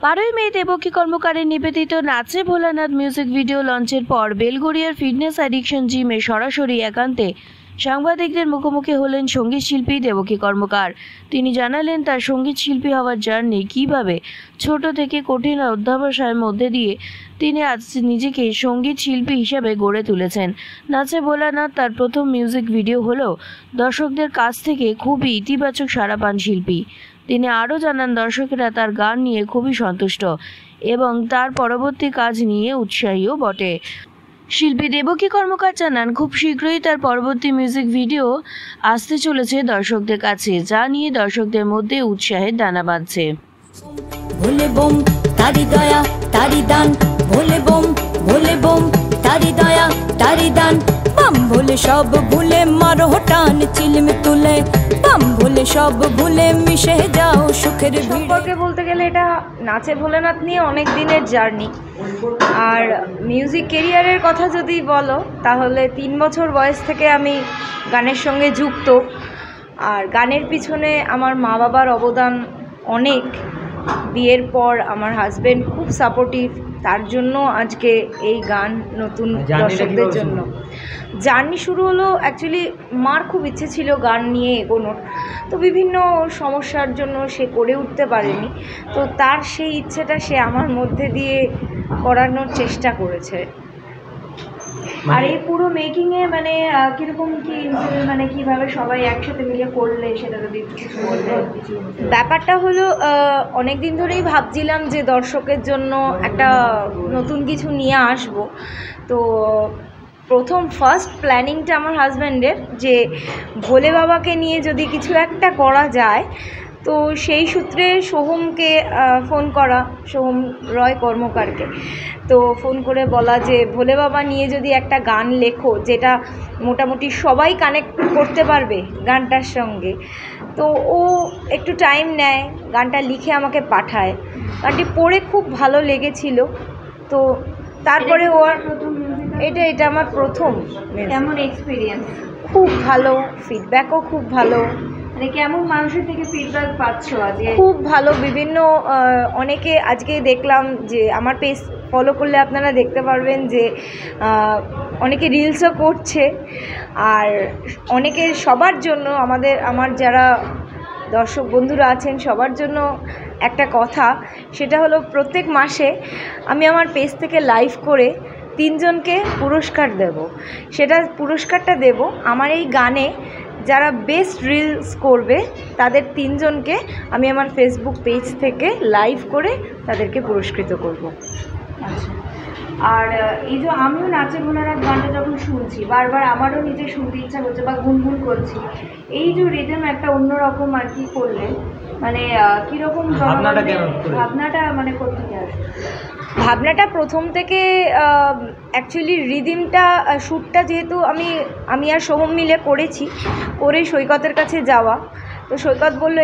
12ই মে দেবকী কর্মকারের নিবেদিত নাচে Bholanath music video লঞ্চের পর বেলঘড়িয়ার ফিটনেস অ্যাডিকশন জিমে সরাসরি একান্তে সাংবাদিকদের মুখোমুখি হলেন সঙ্গীত শিল্পী দেবকী কর্মকার। তিনি জানালেন তার সঙ্গীত শিল্পী হওয়ার জার্নি কীভাবে ছোট থেকে কঠিন অধ্যাবসায়ের মধ্যে দিয়ে তিনি আজ নিজেকে সঙ্গীত শিল্পী হিসেবে গড়ে তুলেছেন। নাচে ভোলানাথ তার প্রথম মিউজিক ভিডিও হলেও দর্শকদের কাছ থেকে খুবই ইতিবাচক সাড়া পান শিল্পী। তিনি আরও জানান দর্শকেরা তার গান নিয়ে খুবই সন্তুষ্ট এবং তার পরবর্তী কাজ নিয়ে উৎসাহীও বটে। শিল্পী দেবকী কর্মকার জানান খুব শীঘ্রই তার পরবর্তী মিউজিক ভিডিও আসতে চলেছে দর্শকদের কাছে, যা নিয়ে দর্শকদের মধ্যে উৎসাহের দানা বাঁধছে। ভোলে বোম তারি দয়া তারি দান, ভোলে বোম তারি দয়া তারি দান, বাম ভোলে সব ভুলে মারো টান চিলম তুলে, বাম ভোলে সব ভুলে মিশে যাও সুখের সম্পর্কে বলতে গেলে এটা নাচে ভোলেনাথ নিয়ে অনেক দিনের জার্নি। আর মিউজিক কেরিয়ারের কথা যদি বলো তাহলে 3 বছর বয়স থেকে আমি গানের সঙ্গে যুক্ত। আর গানের পিছনে আমার মা বাবার অবদান অনেক। বিয়ের পর আমার হাজব্যান্ড খুব সাপোর্টিভ, তার জন্য আজকে এই গান নতুন দর্শকদের জন্য। জার্নি শুরু হলো অ্যাকচুয়ালি মার খুব ইচ্ছে ছিল গান নিয়ে এগোনোর, তো বিভিন্ন সমস্যার জন্য সে করে উঠতে পারেনি। তো তার সেই ইচ্ছেটা সে আমার মধ্যে দিয়ে করানোর চেষ্টা করেছে। আর এই পুরো মেকিংয়ে মানে কীরকম কি মানে কীভাবে সবাই একসাথে মিলে করলে সেটা যদি কিছু বলতে। ব্যাপারটা হলো অনেক দিন ধরেই ভাবছিলাম যে দর্শকের জন্য একটা নতুন কিছু নিয়ে আসব। তো ফার্স্ট প্ল্যানিংটা আমার হাজব্যান্ডের যে ভোলে বাবাকে নিয়ে যদি কিছু একটা করা যায়। তো সেই সূত্রে সোহমকে ফোন করা, সোহম রয় কর্মকারকে, তো ফোন করে বলা যে ভোলে বাবা নিয়ে যদি একটা গান লেখো যেটা মোটামুটি সবাই কানেক্ট করতে পারবে গানটার সঙ্গে। তো ও একটু টাইম নেয়, গানটা লিখে আমাকে পাঠায়। গানটি পড়ে খুব ভালো লেগেছিল। তো তারপরে এটা আমার প্রথম। কেমন এক্সপিরিয়েন্স? খুব ভালো, ফিডব্যাকও খুব ভালো। মানে কেমন মানুষের থেকে ফিডব্যাক পাচ্ছ আজকে? খুব ভালো। বিভিন্ন অনেকে আজকে দেখলাম যে আমার পেজ ফলো করলে আপনারা দেখতে পারবেন যে অনেকে রিলসও করছে। আর অনেকে সবার জন্য আমার যারা দর্শক বন্ধুরা আছেন সবার জন্য একটা কথা, সেটা হলো প্রত্যেক মাসে আমি আমার পেজ থেকে লাইভ করে 3 জনকে পুরস্কার দেব। পুরস্কারটা দেব আমার এই গানে যারা বেস্ট রিলস করবে তাদের 3 জনকে আমি আমার ফেসবুক পেজ থেকে লাইভ করে তাদেরকে পুরস্কৃত করব। আচ্ছা, আর এই যে আমিও নাচে ভোলানাথ গানটা যখন শুনছি বারবার আমারও নিজে শুনতে ইচ্ছা করছে বা গুনগুন করছি। এই যে রিদম একটা অন্যরকম আর কি করলেন, মানে কীরকম ভাবনাটা মানে কোথেকে আসবে? ভাবনাটা প্রথম থেকে অ্যাকচুয়ালি রিদিমটা শ্যুটটা যেহেতু আমি আর সোহম মিলে করে সৈকতের কাছে যাওয়া। তো সৈকত বললো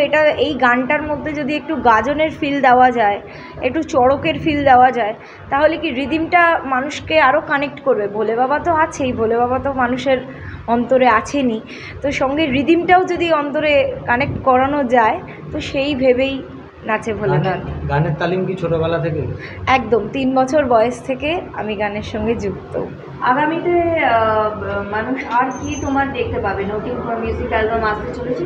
এই গানটার মধ্যে যদি একটু গাজনের ফিল দেওয়া যায়, একটু চড়কের ফিল দেওয়া যায়, তাহলে কি রিদিমটা মানুষকে আরও কানেক্ট করবে। ভোলে বাবা তো আছেই, ভোলে বাবা তো মানুষের অন্তরে আছেনই, তো সঙ্গে রিদিমটাও যদি অন্তরে কানেক্ট করানো যায়, তো সেই ভেবেই নাচে ভোলেনাথ। গানের তালিম কি ছোটবেলা থেকে? একদম 3 বছর বয়স থেকে আমি গানের সঙ্গে যুক্ত। আগামীতে মানুষ আর কি তোমার দেখতে পাবে? নতুন মিউজিক অ্যালবাম আসতে চলেছে?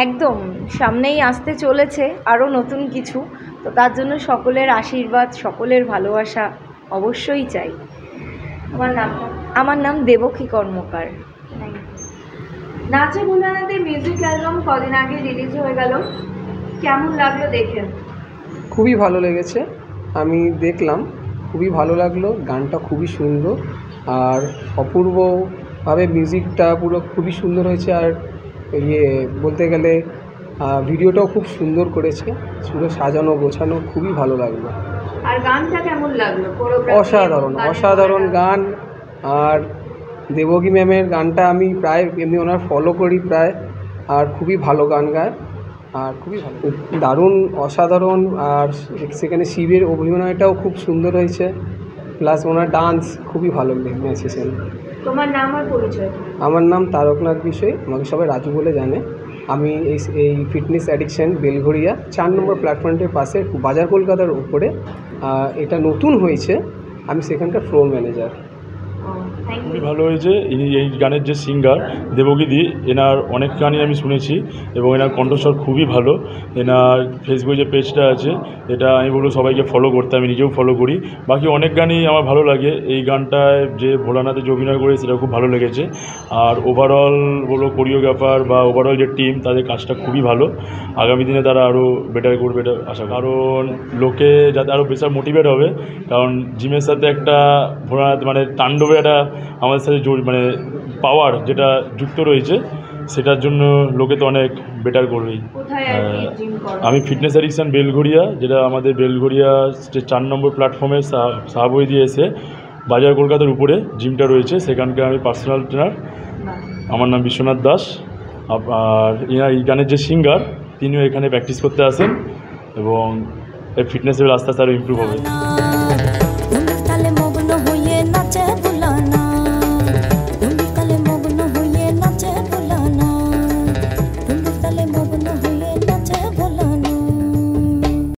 একদম সামনেই আসতে চলেছে আরও নতুন কিছু। তো তার জন্য সকলের আশীর্বাদ, সকলের ভালোবাসা অবশ্যই চাই। আমার নাম দেবকী কর্মকার। নাচে ভোলানাথের মিউজিক অ্যালবাম কদিন আগে রিলিজ হয়ে গেল, কেমন লাগলো দেখে? খুবই ভালো লেগেছে, আমি দেখলাম, খুবই ভালো লাগলো। গানটা খুবই সুন্দর আর অপূর্বভাবে মিউজিকটা পুরো খুবই সুন্দর হয়েছে। আর বলতে গেলে ভিডিওটাও খুব সুন্দর করেছে, পুরো সাজানো গোছানো, খুবই ভালো লাগলো। আর গানটা কেমন লাগলো? অসাধারণ গান। আর দেবকী ম্যামের গানটা আমি প্রায় এমনি ওনার ফলো করি প্রায়, আর খুবই ভালো গান গায় আর খুবই ভালো, দারুণ, অসাধারণ। আর সেখানে শিবের অভিনয়টাও খুব সুন্দর হয়েছে, প্লাস ওনার ডান্স খুবই ভালো নেচেছেন। তোমার নাম আর পরিচয়? আমার নাম তারকনাথ বিষয়, আমাকে সবাই রাজু বলে জানে। আমি এই ফিটনেস অ্যাডিকশন বেলঘড়িয়া 4 নম্বর প্ল্যাটফর্মের পাশে বাজার কলকাতার উপরে, এটা নতুন হয়েছে, আমি সেখানকার ফ্লোর ম্যানেজার। খুবই ভালো হয়েছে। এই গানের যে সিঙ্গার দেবগীদি, এনার অনেক গানই আমি শুনেছি এবং এনার কণ্ঠস্বর খুবই ভালো। এনার ফেসবুকে যে পেজটা আছে এটা আমি বলবো সবাইকে ফলো করতে, আমি নিজেও ফলো করি। বাকি অনেক গানই আমার ভালো লাগে, এই গানটায় যে ভোলানাথে যে অভিনয় করে সেটা খুব ভালো লেগেছে। আর ওভারঅল বলবো কোরিওগ্রাফার বা ওভারঅল যে টিম, তাদের কাজটা খুবই ভালো। আগামী দিনে তারা আরও বেটার করবে এটা আশা, কারণ লোকে যাতে আরও বেশি মোটিভেট হবে। কারণ জিমের সাথে একটা ভোলানাথ মানে তাণ্ডবে একটা আমাদের সাথে মানে পাওয়ার যেটা যুক্ত রয়েছে, সেটার জন্য লোকে তো অনেক বেটার করবেই। আমি ফিটনেস অ্যাডিকশন বেলঘড়িয়া, যেটা আমাদের বেলঘড়িয়া 4 নম্বর প্ল্যাটফর্মে সাবওয়ে দিয়ে এসে বাজার কলকাতার উপরে জিমটা রয়েছে, সেখানকার আমি পার্সোনাল ট্রেনার। আমার নাম বিশ্বনাথ দাস। আর এই গানের যে সিঙ্গার, তিনিও এখানে প্র্যাকটিস করতে আসেন এবং এই ফিটনেস লেভেল আস্তে আস্তে আরও ইমপ্রুভ হবে।